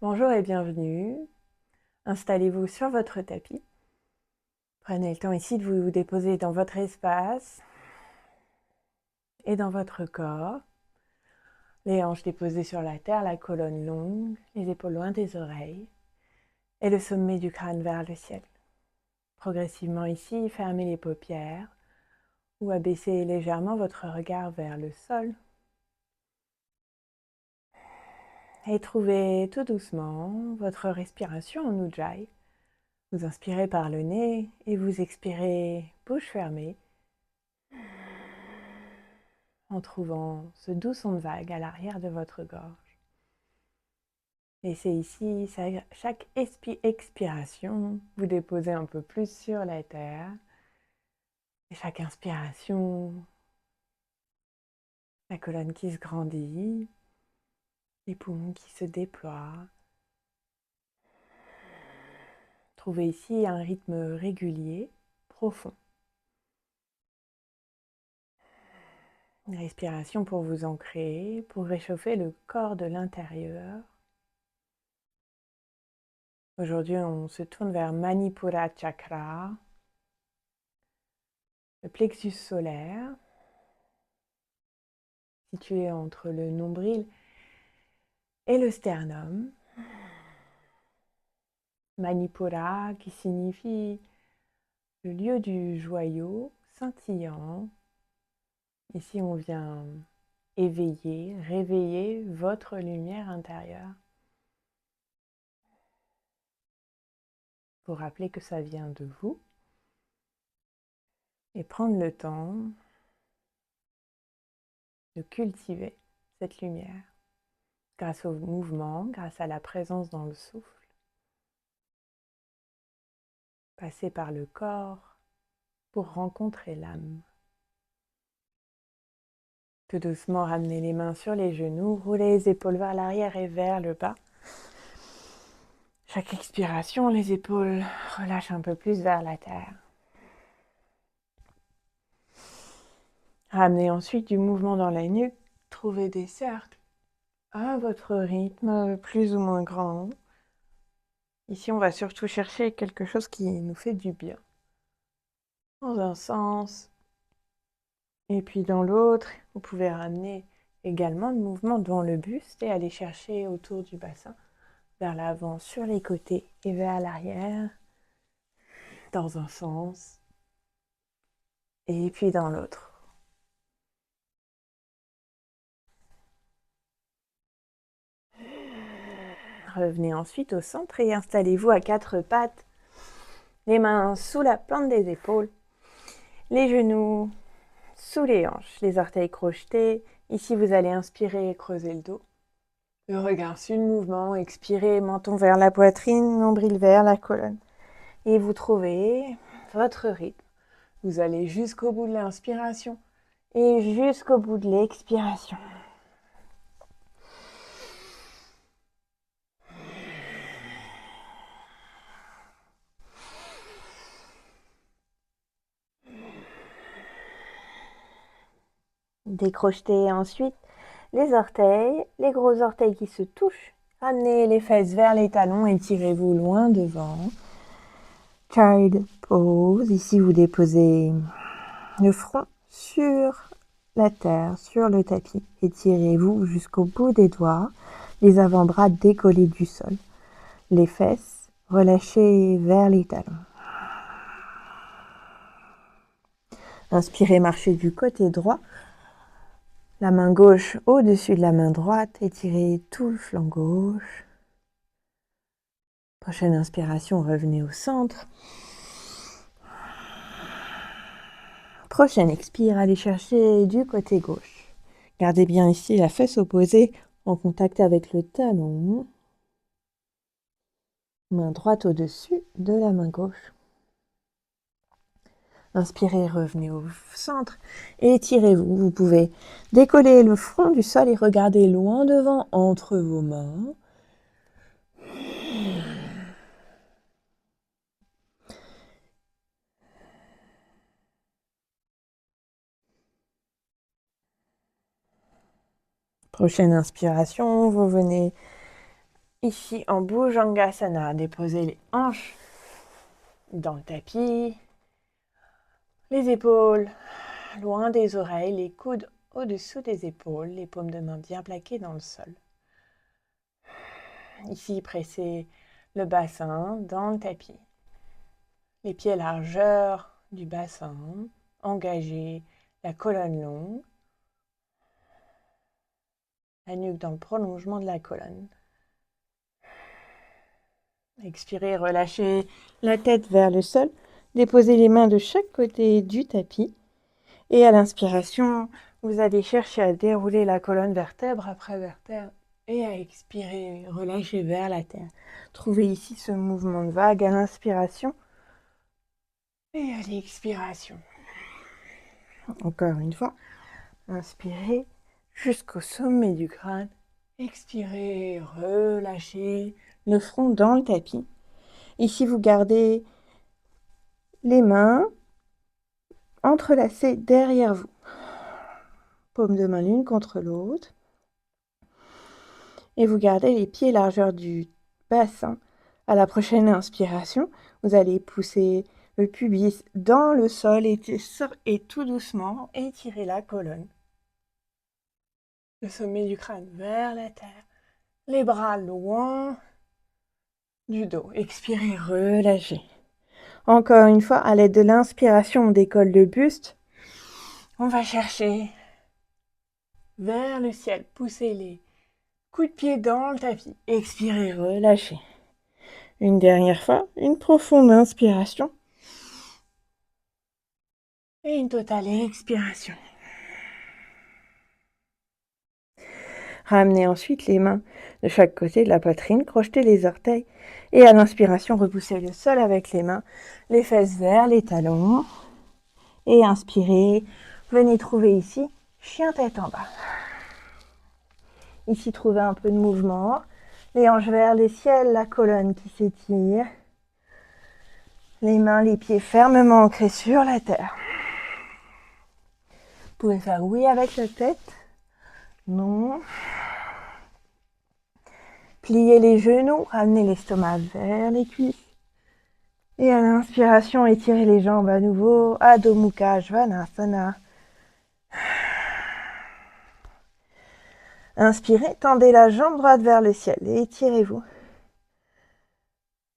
Bonjour et bienvenue. Installez-vous sur votre tapis. Prenez le temps ici de vous déposer dans votre espace et dans votre corps. Les hanches déposées sur la terre, la colonne longue, les épaules loin des oreilles et le sommet du crâne vers le ciel. Progressivement ici, fermez les paupières ou abaissez légèrement votre regard vers le sol. Et trouvez tout doucement votre respiration en Ujjayi. Vous inspirez par le nez et vous expirez bouche fermée en trouvant ce doux son de vague à l'arrière de votre gorge. Et c'est ici, chaque expiration, vous déposez un peu plus sur la terre. Et chaque inspiration, la colonne qui se grandit, les poumons qui se déploient. Trouvez ici un rythme régulier, profond. Une respiration pour vous ancrer, pour réchauffer le corps de l'intérieur. Aujourd'hui, on se tourne vers Manipura Chakra, le plexus solaire, situé entre le nombril et le sternum. Manipura qui signifie le lieu du joyau scintillant. Ici, on vient éveiller, réveiller votre lumière intérieure. Vous rappeler que ça vient de vous et prendre le temps de cultiver cette lumière grâce au mouvement, grâce à la présence dans le souffle. Passer par le corps pour rencontrer l'âme. Tout doucement, ramenez les mains sur les genoux, roulez les épaules vers l'arrière et vers le bas. Chaque expiration, les épaules relâchent un peu plus vers la terre. Ramenez ensuite du mouvement dans la nuque, trouvez des cercles à votre rythme, plus ou moins grand. Ici, on va surtout chercher quelque chose qui nous fait du bien. Dans un sens, et puis dans l'autre, vous pouvez ramener également le mouvement devant le buste et aller chercher autour du bassin, vers l'avant, sur les côtés et vers l'arrière, dans un sens, et puis dans l'autre. Revenez ensuite au centre et installez-vous à quatre pattes, les mains sous la plante des épaules, les genoux sous les hanches, les orteils crochetés. Ici, vous allez inspirer et creuser le dos. Le regard suit le mouvement, expirez, menton vers la poitrine, nombril vers la colonne. Et vous trouvez votre rythme. Vous allez jusqu'au bout de l'inspiration et jusqu'au bout de l'expiration. Décrochetez ensuite les orteils, les gros orteils qui se touchent. Ramenez les fesses vers les talons et tirez-vous loin devant. Child pose. Ici, vous déposez le front sur la terre, sur le tapis. Étirez-vous jusqu'au bout des doigts, les avant-bras décollés du sol. Les fesses relâchées vers les talons. Inspirez, marchez du côté droit. La main gauche au-dessus de la main droite. Étirez tout le flanc gauche. Prochaine inspiration, revenez au centre. Prochaine expire, allez chercher du côté gauche. Gardez bien ici la fesse opposée en contact avec le talon. Main droite au-dessus de la main gauche. Inspirez, revenez au centre et étirez-vous. Vous pouvez décoller le front du sol et regarder loin devant entre vos mains. Prochaine inspiration, vous venez Ici, en Bhujangasana, déposez les hanches dans le tapis, les épaules loin des oreilles, les coudes au-dessous des épaules, les paumes de main bien plaquées dans le sol. Ici, pressez le bassin dans le tapis. Les pieds largeur du bassin, engagez la colonne longue, la nuque dans le prolongement de la colonne. Expirez, relâchez la tête vers le sol. Déposez les mains de chaque côté du tapis. Et à l'inspiration, vous allez chercher à dérouler la colonne vertèbre après vertèbre. Et à expirer, relâcher vers la terre. Trouvez ici ce mouvement de vague à l'inspiration et à l'expiration. Encore une fois, inspirez jusqu'au sommet du crâne. Expirez, relâchez le front dans le tapis. Ici, vous gardez les mains entrelacées derrière vous. Paume de main l'une contre l'autre. Et vous gardez les pieds largeur du bassin. À la prochaine inspiration, vous allez pousser le pubis dans le sol et tout doucement étirer la colonne. Le sommet du crâne vers la terre. Les bras loin du dos. Expirez, relâchez. Encore une fois, à l'aide de l'inspiration, on décolle le buste. On va chercher vers le ciel. Poussez les coups de pied dans le tapis. Expirez, relâchez. Une dernière fois, une profonde inspiration. Et une totale expiration. Ramenez ensuite les mains de chaque côté de la poitrine, crochetez les orteils et à l'inspiration, repoussez le sol avec les mains, les fesses vers les talons et inspirez. Venez trouver ici, chien tête en bas. Ici, trouvez un peu de mouvement, les hanches vers le ciel, la colonne qui s'étire, les mains, les pieds fermement ancrés sur la terre. Vous pouvez faire oui avec la tête, non. Pliez les genoux, ramenez l'estomac vers les cuisses. Et à l'inspiration, étirez les jambes à nouveau. Adho Mukha Svanasana. Inspirez, tendez la jambe droite vers le ciel et étirez-vous.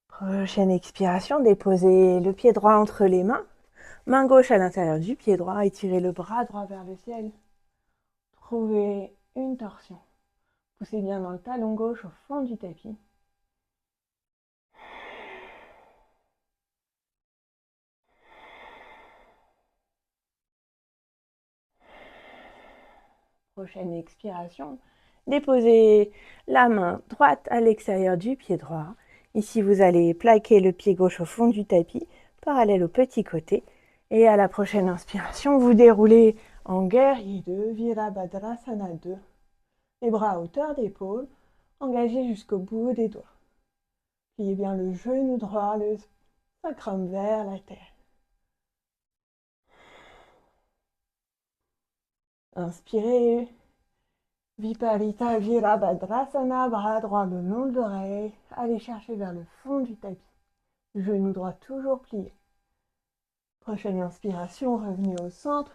Prochaine expiration, déposez le pied droit entre les mains. Main gauche à l'intérieur du pied droit. Étirez le bras droit vers le ciel. Trouvez une torsion. Poussez bien dans le talon gauche au fond du tapis. Prochaine expiration, déposez la main droite à l'extérieur du pied droit. Ici, vous allez plaquer le pied gauche au fond du tapis, parallèle au petit côté. Et à la prochaine inspiration, vous déroulez en guerrier 2, Virabhadrasana 2. Les bras à hauteur d'épaule, engagés jusqu'au bout des doigts. Pliez bien le genou droit, le sacrum vers la terre. Inspirez. Viparita Virabhadrasana, bras droit le long de l'oreille. Allez chercher vers le fond du tapis. Genou droit toujours plié. Prochaine inspiration, revenez au centre.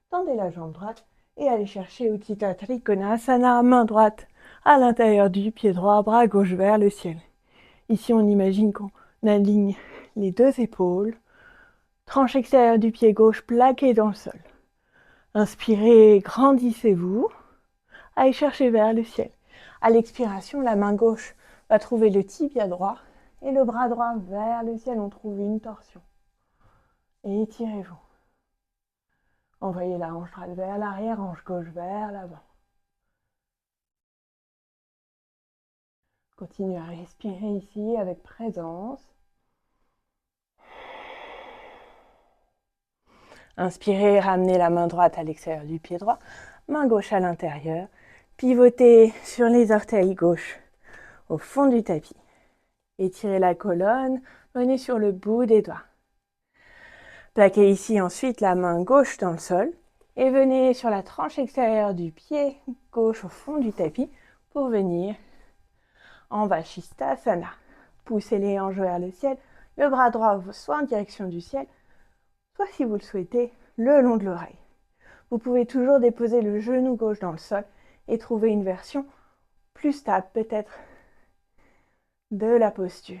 Tendez la jambe droite et allez chercher Utthita Trikonasana, main droite à l'intérieur du pied droit, bras gauche vers le ciel. Ici, on imagine qu'on aligne les deux épaules. Tranche extérieure du pied gauche plaquée dans le sol. Inspirez, grandissez-vous. Allez chercher vers le ciel. À l'expiration, la main gauche va trouver le tibia droit et le bras droit vers le ciel. On trouve une torsion. Et étirez-vous. Envoyez la hanche droite vers l'arrière, hanche gauche vers l'avant. Continuez à respirer ici avec présence. Inspirez, ramenez la main droite à l'extérieur du pied droit, main gauche à l'intérieur. Pivotez sur les orteils gauche au fond du tapis. Étirez la colonne, venez sur le bout des doigts. Plaquez ici ensuite la main gauche dans le sol et venez sur la tranche extérieure du pied gauche au fond du tapis pour venir en Vashisthasana. Poussez les hanches vers le ciel, le bras droit soit en direction du ciel, soit si vous le souhaitez, le long de l'oreille. Vous pouvez toujours déposer le genou gauche dans le sol et trouver une version plus stable peut-être de la posture.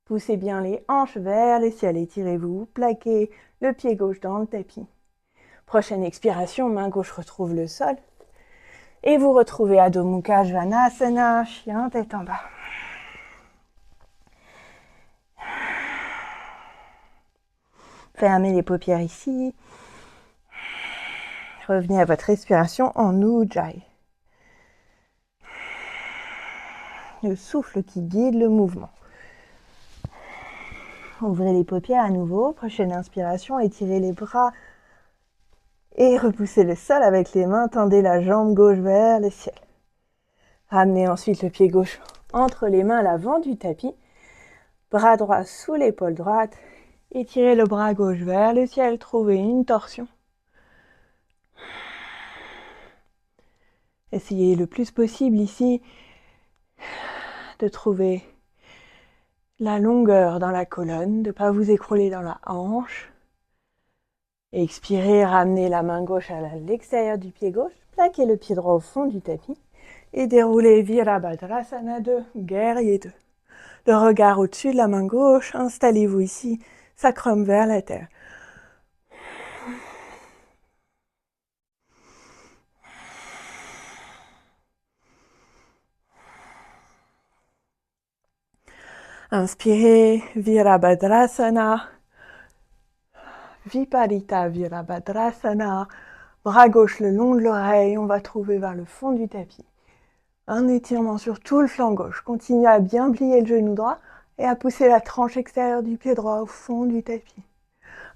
Poussez bien les hanches vers le ciel, étirez-vous, plaquez le pied gauche dans le tapis. Prochaine expiration, main gauche retrouve le sol. Et vous retrouvez Adho Mukha Svanasana, chien tête en bas. Fermez les paupières ici. Revenez à votre respiration en Ujjayi. Le souffle qui guide le mouvement. Ouvrez les paupières à nouveau. Prochaine inspiration, étirez les bras et repoussez le sol avec les mains. Tendez la jambe gauche vers le ciel. Ramenez ensuite le pied gauche entre les mains à l'avant du tapis. Bras droit sous l'épaule droite. Étirez le bras gauche vers le ciel. Trouvez une torsion. Essayez le plus possible ici de trouver la longueur dans la colonne, de ne pas vous écrouler dans la hanche. Expirez, ramenez la main gauche à l'extérieur du pied gauche, plaquez le pied droit au fond du tapis et déroulez Virabhadrasana 2, guerrier 2. Le regard au-dessus de la main gauche, installez-vous ici, sacrum vers la terre. Inspirez, Virabhadrasana, Viparita Virabhadrasana, bras gauche le long de l'oreille, on va trouver vers le fond du tapis. Un étirement sur tout le flanc gauche. Continuez à bien plier le genou droit et à pousser la tranche extérieure du pied droit au fond du tapis.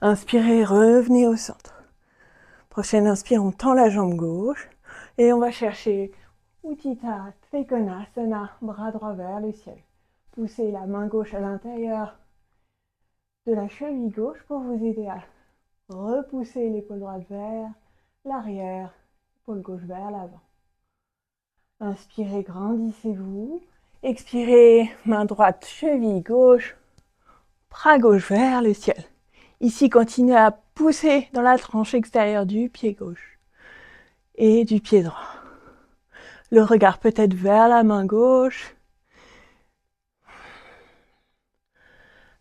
Inspirez, revenez au centre. Prochaine inspire, on tend la jambe gauche et on va chercher Utthita Trikonasana, bras droit vers le ciel. Poussez la main gauche à l'intérieur de la cheville gauche pour vous aider à repousser l'épaule droite vers l'arrière, épaule gauche vers l'avant. Inspirez, grandissez-vous. Expirez, main droite, cheville gauche, bras gauche vers le ciel. Ici, continuez à pousser dans la tranche extérieure du pied gauche et du pied droit. Le regard peut-être vers la main gauche.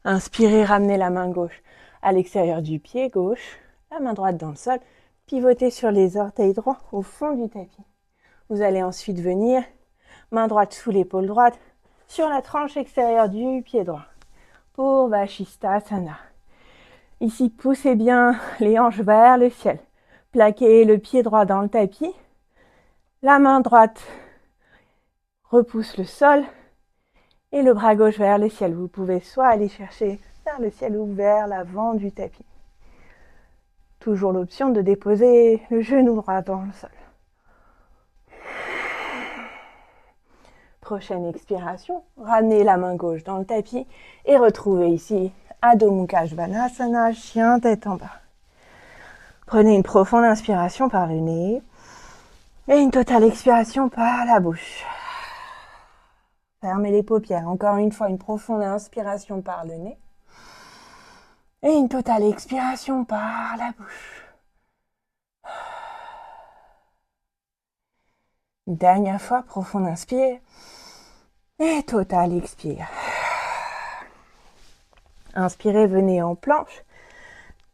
Inspirez, ramenez la main gauche à l'extérieur du pied gauche, la main droite dans le sol, pivotez sur les orteils droits au fond du tapis. Vous allez ensuite venir, main droite sous l'épaule droite, sur la tranche extérieure du pied droit, pour Vashisthasana. Ici, poussez bien les hanches vers le ciel. Plaquez le pied droit dans le tapis. La main droite repousse le sol et le bras gauche vers le ciel. Vous pouvez soit aller chercher vers le ciel ou vers l'avant du tapis. Toujours l'option de déposer le genou droit dans le sol. Prochaine expiration, ramenez la main gauche dans le tapis et retrouvez ici Adho Mukha Svanasana, chien tête en bas. Prenez une profonde inspiration par le nez et une totale expiration par la bouche. Fermez les paupières. Encore une fois, une profonde inspiration par le nez et une totale expiration par la bouche. Une dernière fois, profonde inspire et totale expire. Inspirez, venez en planche,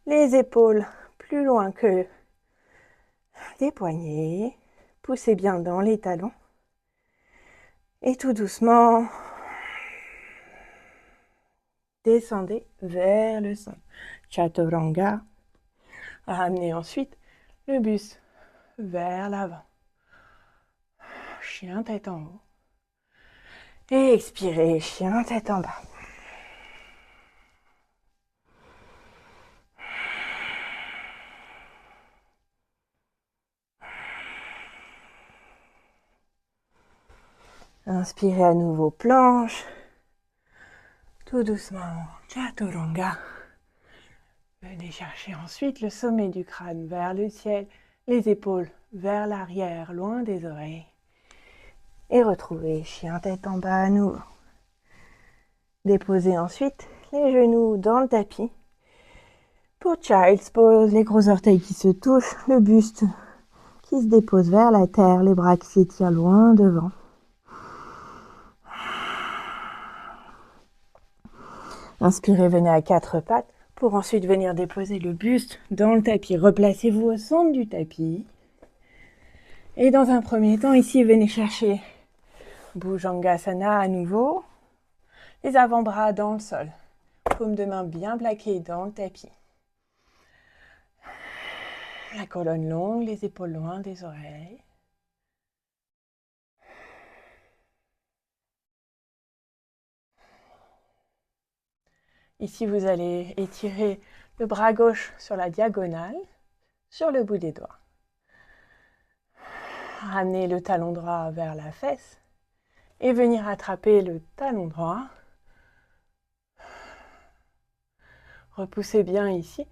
les épaules plus loin que les poignets. Poussez bien dans les talons. Et tout doucement, descendez vers le centre. Chaturanga. Ramenez ensuite le buste vers l'avant. Chien tête en haut. Et expirez, chien tête en bas. Inspirez à nouveau, planche. Tout doucement, Chaturanga. Venez chercher ensuite le sommet du crâne vers le ciel, les épaules vers l'arrière, loin des oreilles. Et retrouvez chien tête en bas à nouveau. Déposez ensuite les genoux dans le tapis. Pour Child's Pose, les gros orteils qui se touchent, le buste qui se dépose vers la terre, les bras qui s'étirent loin devant. Inspirez, venez à quatre pattes pour ensuite venir déposer le buste dans le tapis. Replacez-vous au centre du tapis. Et dans un premier temps, ici, venez chercher Bhujangasana à nouveau. Les avant-bras dans le sol. Paume de main bien plaquée dans le tapis. La colonne longue, les épaules loin des oreilles. Ici, vous allez étirer le bras gauche sur la diagonale, sur le bout des doigts. Ramenez le talon droit vers la fesse et venir attraper le talon droit. Repoussez bien ici.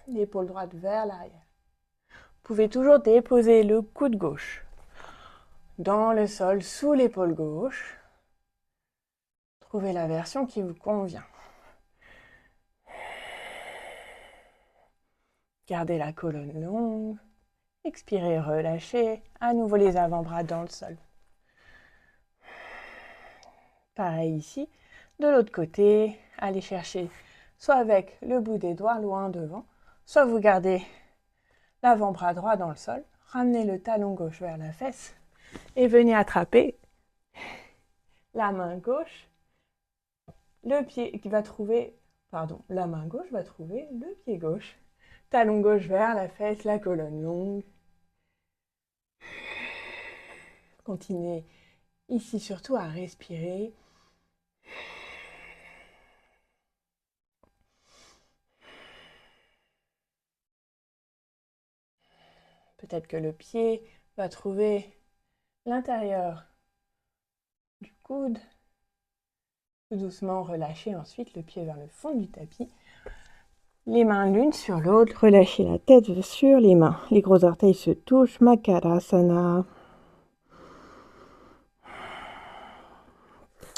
L'épaule droite vers l'arrière. Vous pouvez toujours déposer le coude gauche dans le sol sous l'épaule gauche. Trouvez la version qui vous convient. Gardez la colonne longue. Expirez, relâchez. À nouveau les avant-bras dans le sol. Pareil ici. De l'autre côté, allez chercher soit avec le bout des doigts loin devant, soit vous gardez l'avant-bras droit dans le sol. Ramenez le talon gauche vers la fesse et venez attraper la main gauche. Le pied qui va trouver, la main gauche va trouver le pied gauche. Talon gauche vers la fesse, la colonne longue. Continuez ici surtout à respirer. Peut-être que le pied va trouver l'intérieur du coude. Tout doucement, relâchez ensuite le pied vers le fond du tapis. Les mains l'une sur l'autre, relâchez la tête sur les mains. Les gros orteils se touchent, Makarasana.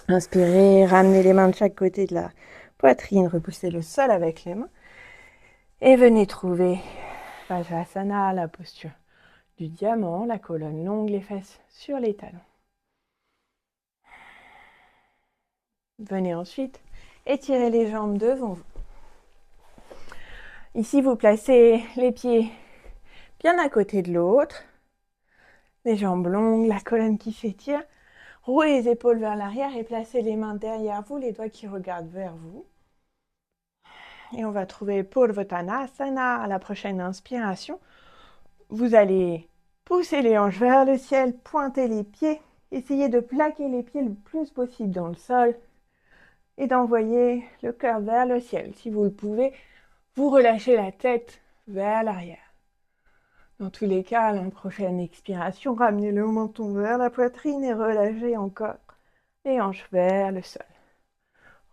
Inspirez, ramenez les mains de chaque côté de la poitrine, repoussez le sol avec les mains. Et venez trouver Vajrasana, la posture du diamant, la colonne longue, les fesses sur les talons. Venez ensuite étirer les jambes devant vous. Ici, vous placez les pieds bien à côté de l'autre. Les jambes longues, la colonne qui s'étire. Rouez les épaules vers l'arrière et placez les mains derrière vous, les doigts qui regardent vers vous. Et on va trouver Purvottanasana à la prochaine inspiration. Vous allez pousser les hanches vers le ciel, pointer les pieds. Essayez de plaquer les pieds le plus possible dans le sol et d'envoyer le cœur vers le ciel. Si vous le pouvez, vous relâchez la tête vers l'arrière. Dans tous les cas, à la prochaine expiration, ramenez le menton vers la poitrine et relâchez encore les hanches vers le sol.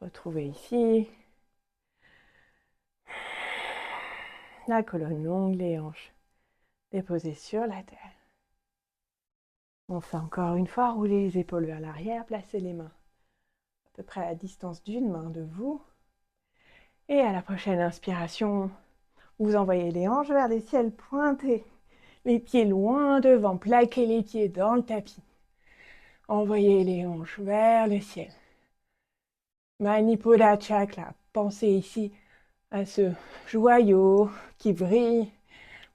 Retrouvez ici la colonne longue, les hanches déposées sur la terre. On fait encore une fois, roulez les épaules vers l'arrière, placez les mains à peu près à la distance d'une main de vous. Et à la prochaine inspiration, vous envoyez les hanches vers le ciel, pointez les pieds loin devant, plaquez les pieds dans le tapis. Envoyez les hanches vers le ciel. Manipura Chakra, pensez ici à ce joyau qui brille,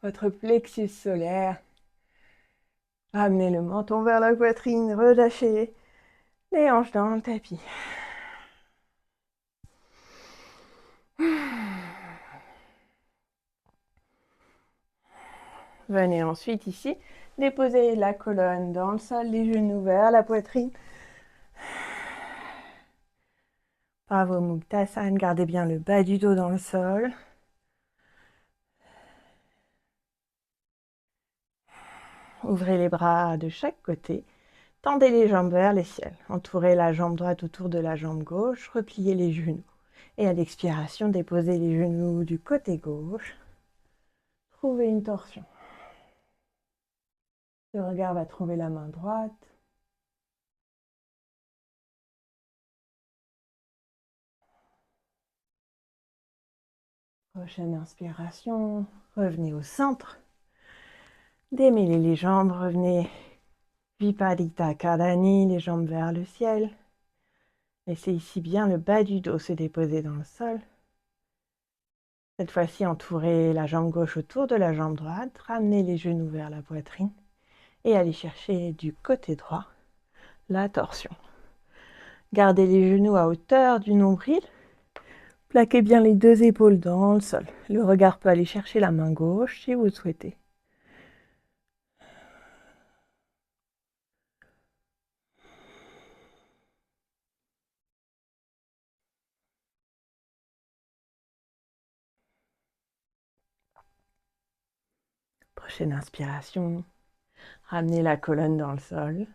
votre plexus solaire. Ramenez le menton vers la poitrine, relâchez les hanches dans le tapis. Venez ensuite ici, déposer la colonne dans le sol, les genoux vers la poitrine. Bravo Muktasana, gardez bien le bas du dos dans le sol. Ouvrez les bras de chaque côté. Tendez les jambes vers le ciel. Entourez la jambe droite autour de la jambe gauche. Repliez les genoux. Et à l'expiration, déposez les genoux du côté gauche. Trouvez une torsion. Le regard va trouver la main droite. Prochaine inspiration, revenez au centre. Démêlez les jambes, revenez Viparita Karani, les jambes vers le ciel. Laissez ici bien le bas du dos se déposer dans le sol. Cette fois-ci, entourez la jambe gauche autour de la jambe droite, ramenez les genoux vers la poitrine et allez chercher du côté droit la torsion. Gardez les genoux à hauteur du nombril. Plaquez bien les deux épaules dans le sol. Le regard peut aller chercher la main gauche si vous le souhaitez. Prochaine inspiration, ramenez la colonne dans le sol.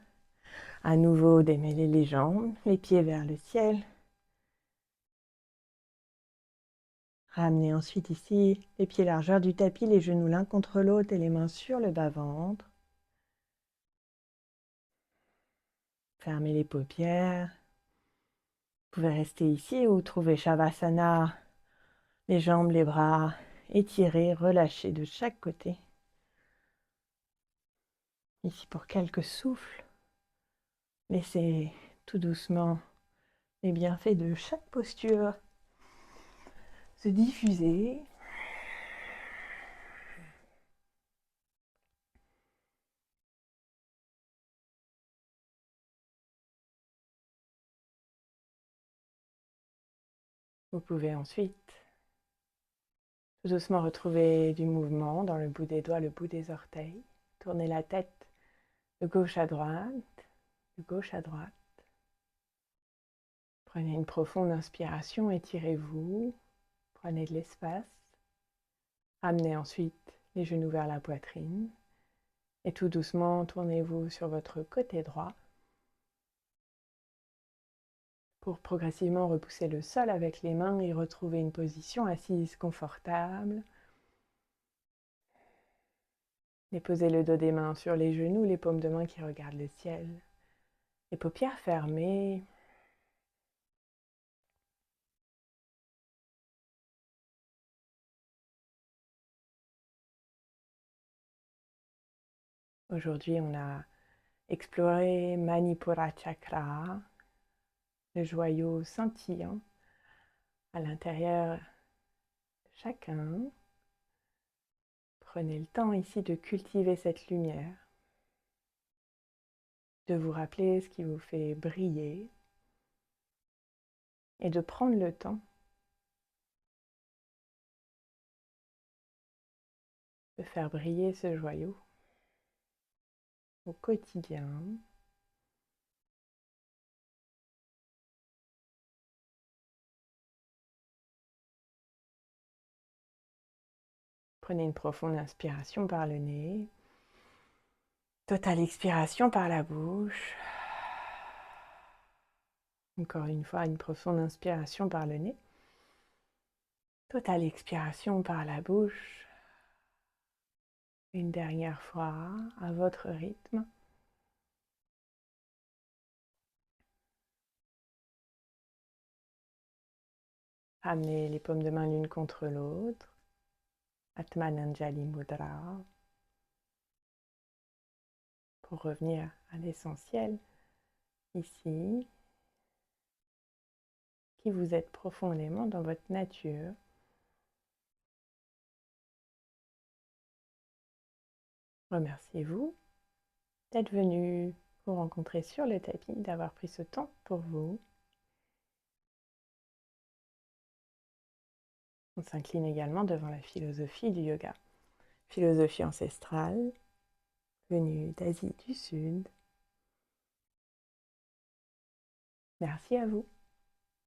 À nouveau, démêlez les jambes, les pieds vers le ciel. Ramenez ensuite ici les pieds largeur du tapis, les genoux l'un contre l'autre et les mains sur le bas-ventre. Fermez les paupières. Vous pouvez rester ici ou trouver Shavasana, les jambes, les bras étirés, relâchés de chaque côté. Ici pour quelques souffles. Laissez tout doucement les bienfaits de chaque posture se diffuser. Vous pouvez ensuite tout doucement retrouver du mouvement dans le bout des doigts, le bout des orteils. Tournez la tête de gauche à droite, de gauche à droite. Prenez une profonde inspiration, étirez-vous, prenez de l'espace. Ramenez ensuite les genoux vers la poitrine et tout doucement tournez-vous sur votre côté droit pour progressivement repousser le sol avec les mains et retrouver une position assise confortable. Déposez le dos des mains sur les genoux, les paumes de main qui regardent le ciel. Les paupières fermées. Aujourd'hui, on a exploré Manipura Chakra, le joyau scintillant à l'intérieur de chacun. Prenez le temps ici de cultiver cette lumière, de vous rappeler ce qui vous fait briller et de prendre le temps de faire briller ce joyau au quotidien. Prenez une profonde inspiration par le nez, totale expiration par la bouche. Encore une fois, une profonde inspiration par le nez, totale expiration par la bouche. Une dernière fois, à votre rythme. Amenez les paumes de main l'une contre l'autre. Atmananjali Mudra. Pour revenir à l'essentiel, ici, qui vous êtes profondément dans votre nature. Remerciez-vous d'être venu vous rencontrer sur le tapis, d'avoir pris ce temps pour vous. On s'incline également devant la philosophie du yoga. Philosophie ancestrale, venue d'Asie du Sud. Merci à vous.